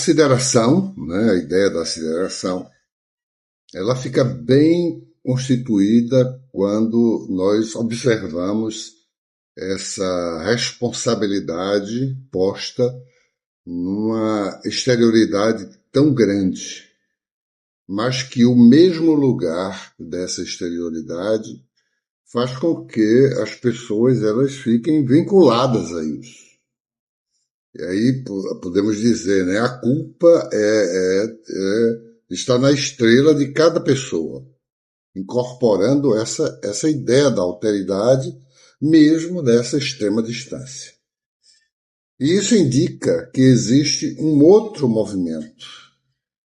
aceleração, né, a ideia da aceleração, ela fica bem constituída quando nós observamos essa responsabilidade posta numa exterioridade tão grande, mas que o mesmo lugar dessa exterioridade faz com que as pessoas elas fiquem vinculadas a isso. E aí podemos dizer, né, a culpa está na estrela de cada pessoa, incorporando essa ideia da alteridade, mesmo nessa extrema distância. E isso indica que existe um outro movimento,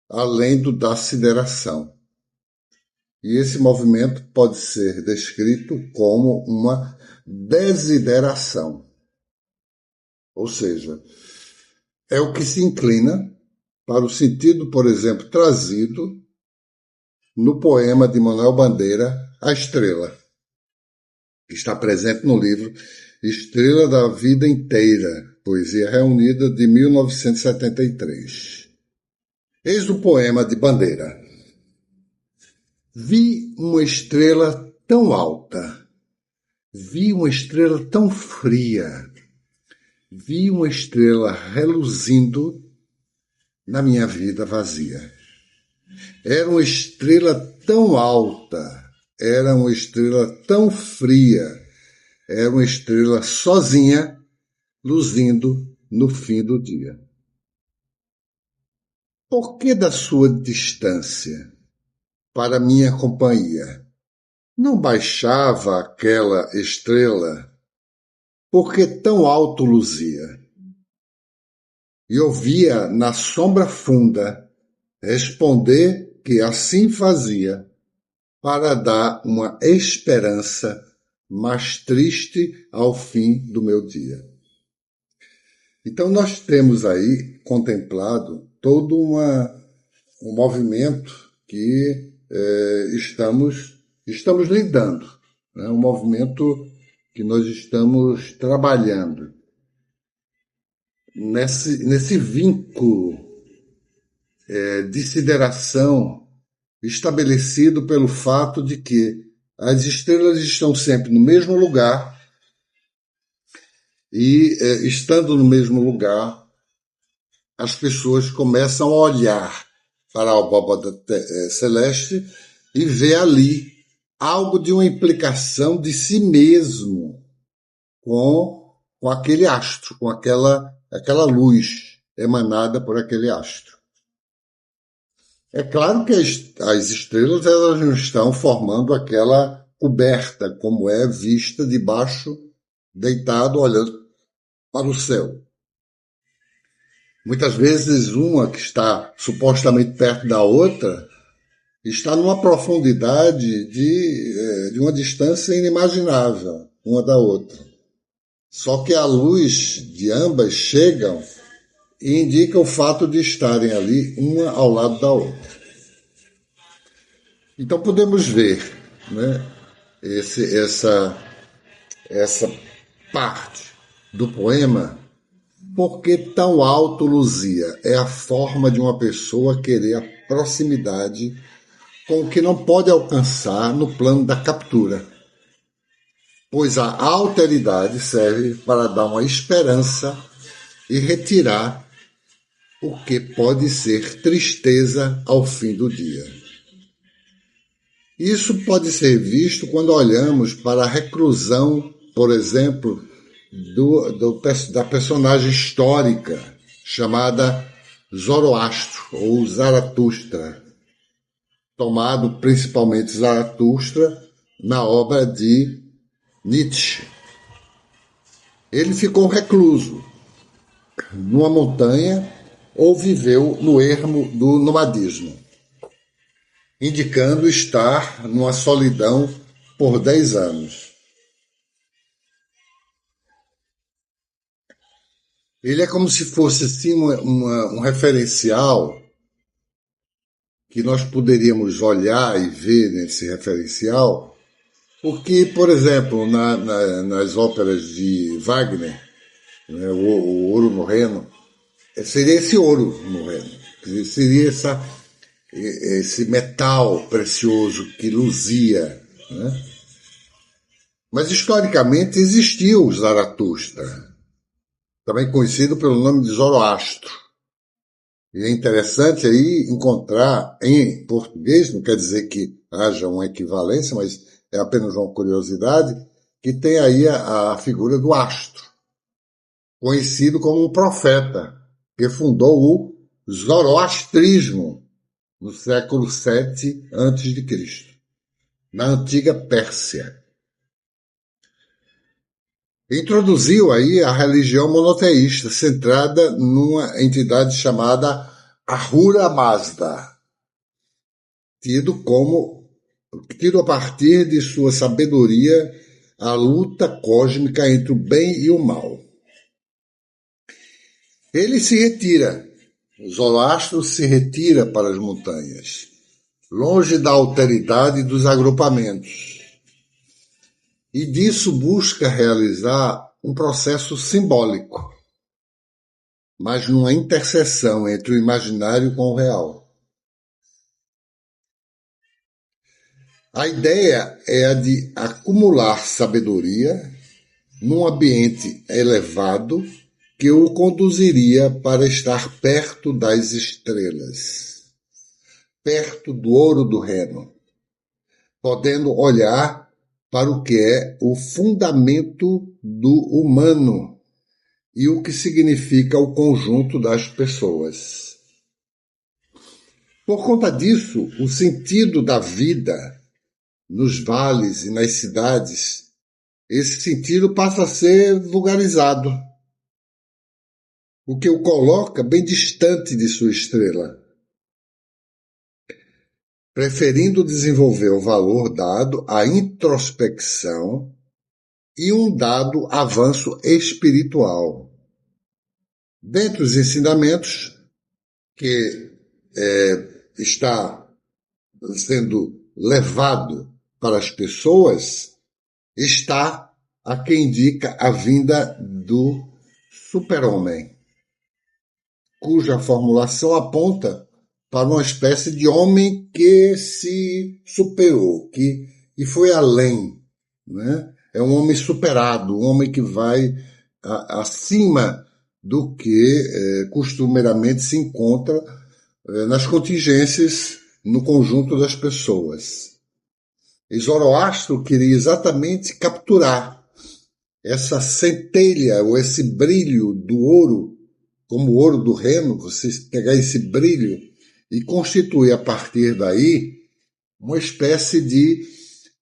além do da aceleração. E esse movimento pode ser descrito como uma desideração. Ou seja, é o que se inclina para o sentido, por exemplo, trazido no poema de Manuel Bandeira, A Estrela, que está presente no livro Estrela da Vida Inteira, Poesia Reunida, de 1973. Eis o poema de Bandeira. Vi uma estrela tão alta, vi uma estrela tão fria, vi uma estrela reluzindo na minha vida vazia. Era uma estrela tão alta, era uma estrela tão fria, era uma estrela sozinha, luzindo no fim do dia. Por que da sua distância para minha companhia não baixava aquela estrela? Por que tão alto luzia? E ouvia na sombra funda responder que assim fazia para dar uma esperança mais triste ao fim do meu dia. Então nós temos aí contemplado todo um movimento que estamos lidando, né? Um movimento que nós estamos trabalhando nesse vínculo de sideração estabelecido pelo fato de que as estrelas estão sempre no mesmo lugar e, estando no mesmo lugar, as pessoas começam a olhar para a abóbada celeste e ver ali algo de uma implicação de si mesmo com aquele astro, com aquela luz emanada por aquele astro. É claro que as estrelas elas não estão formando aquela coberta, como é vista de baixo, deitado, olhando para o céu. Muitas vezes uma que está supostamente perto da outra está numa profundidade de uma distância inimaginável uma da outra. Só que a luz de ambas chegam e indica o fato de estarem ali uma ao lado da outra. Então podemos ver, né, essa parte do poema. Por que tão alto luzia? É a forma de uma pessoa querer a proximidade com o que não pode alcançar no plano da captura. Pois a alteridade serve para dar uma esperança e retirar o que pode ser tristeza ao fim do dia. Isso pode ser visto quando olhamos para a reclusão, por exemplo, da personagem histórica chamada Zoroastro ou Zaratustra, tomado principalmente Zaratustra na obra de Nietzsche. Ele ficou recluso numa montanha ou viveu no ermo do nomadismo, indicando estar numa solidão por 10 anos. Ele é como se fosse assim um referencial que nós poderíamos olhar e ver nesse referencial, porque, por exemplo, nas óperas de Wagner, né, o Ouro no Reno, seria esse ouro no reino, seria esse metal precioso que luzia, né? Mas historicamente existiu o Zaratustra, também conhecido pelo nome de Zoroastro. E é interessante aí encontrar em português, não quer dizer que haja uma equivalência, mas é apenas uma curiosidade, que tem aí a figura do astro, conhecido como um profeta, que fundou o zoroastrismo no século VII a.C., na antiga Pérsia. Introduziu aí a religião monoteísta, centrada numa entidade chamada Ahura Mazda, tido a partir de sua sabedoria a luta cósmica entre o bem e o mal. Ele se retira, Zoroastro se retira para as montanhas, longe da alteridade dos agrupamentos, e disso busca realizar um processo simbólico, mas numa interseção entre o imaginário com o real. A ideia é a de acumular sabedoria num ambiente elevado que o conduziria para estar perto das estrelas, perto do ouro do Reno, podendo olhar para o que é o fundamento do humano e o que significa o conjunto das pessoas. Por conta disso, o sentido da vida nos vales e nas cidades, esse sentido passa a ser vulgarizado, o que o coloca bem distante de sua estrela, preferindo desenvolver o valor dado à introspecção e um dado avanço espiritual. Dentre os ensinamentos que está sendo levado para as pessoas, está a que indica a vinda do super-homem, cuja formulação aponta para uma espécie de homem que se superou, que foi além, né? É um homem superado, um homem que vai acima do que costumeiramente se encontra nas contingências no conjunto das pessoas. E Zoroastro queria exatamente capturar essa centelha ou esse brilho do ouro, como o ouro do Reno, você pegar esse brilho e constituir a partir daí uma espécie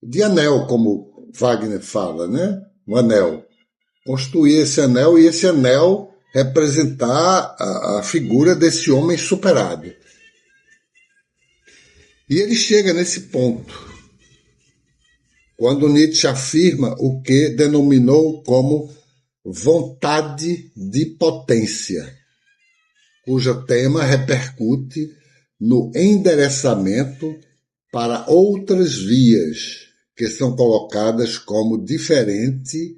de anel, como Wagner fala, né? Um anel. Construir esse anel e esse anel representar a figura desse homem superado. E ele chega nesse ponto, quando Nietzsche afirma o que denominou como vontade de potência, cujo tema repercute no endereçamento para outras vias que são colocadas como diferentes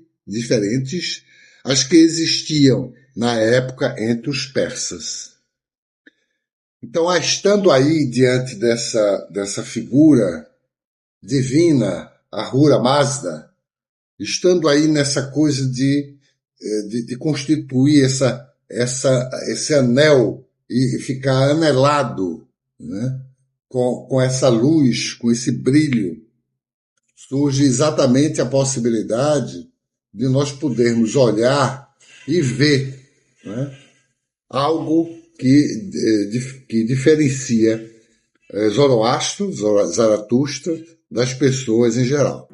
às que existiam na época entre os persas. Então, estando aí diante dessa figura divina, Ahura Mazda, estando aí nessa coisa de constituir esse anel e ficar anelado, né, com essa luz, com esse brilho, surge exatamente a possibilidade de nós podermos olhar e ver, né, algo que diferencia Zoroastro, Zaratustra, das pessoas em geral.